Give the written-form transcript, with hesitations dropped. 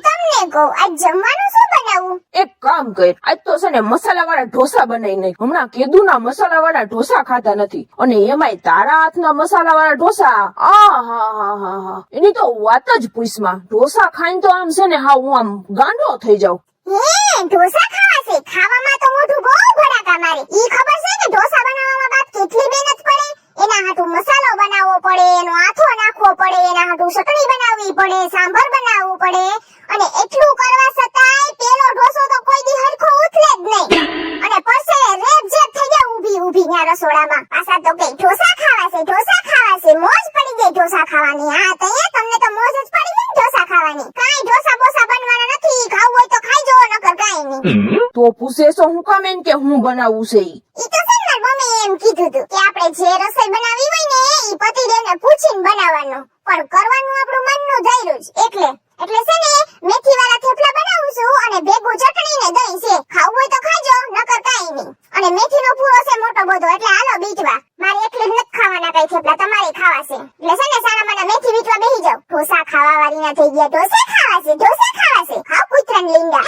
તમને કહું, આજ જમવાનું શું બનાવું? એક કામ કર, આજ તો છે ને મસાલા વાળા ઢોસા બનાવી નાખ. હમણાં કેદુના મસાલા વાળા ઢોસા ખાતા નથી, અને એમાંય તારા હાથના મસાલા વાળા ઢોસા. આ એની તો વાત જ પૂછમાં. ઢોસા ખાઈને તો આમ છે ને હા હું આમ ગાંડો થઈ જાઉં. હે, ઢોસા ખાવા છે? ખાવામાં તો મોઢું બહુ ભડાકા મારે. ઈ ખબર છે કે ઢોસા બનાવવામાં બાપ કેટલી મહેનત પડે? એના હાટું મસાલો બનાવવો પડે, એનો આથો નાખવો પડે, એના હાટું ચટણી બનાવવી પડે, સાંભર બનાવવું પડે, અને એટલું કરવા છતાંય પેલો ઢોસો તો કોઈ દી હરખો ઉથલે જ નહીં. અને પરસે રેપ જેપ થઈ ગયા ઊભી ન્યા રસોડામાં. પાછા તો કે ઢોસા ખાવા છે, ઢોસા ખાવા છે. મોજ પડી ગઈ ઢોસા ખાવાની. હા તઈએ તમને તો મોજ જ પડી ગઈ ઢોસા ખાવાની. કાઈ ઢોસા બોસા બનવાના નથી. ખાવું હોય તો ખાઈ જો, નકર કાઈ નહીં. તો પૂછે છો હું કામ એમ કે હું બનાવું છે? ઈ તો છે ને મમ્મી એમ કીધું તું કે આપણે જે રસોઈ બનાવી હોય ને ઈ પતિદેવને પૂછીને બનાવવાનું, પણ કરવાનું આપણું મનનું ધાર્યું જ. એટલે છે ને મેથી વાળા થેપલા બનાવું છું, અને ભેગું ચટણી ને દહીં છે. ખાવું હોય તો ખાજો, નકર કાઈ નહીં. અને મેથીનો પૂરો છે મોટો બધો, એટલે હાલો બીજવા. મારે એકલી જ નથી ખાવાના કઈ થેપલા, તમારે ખાવા છે. એટલે છે ને સારા મને મેથી વીટવા બેહી જાવ. ઢોસા ખાવા વાળી ના થઈ ગયા. ઢોસા ખાવા છે, ઢોસા ખાવા છે. ખાવ કૂતરાને લીંડા.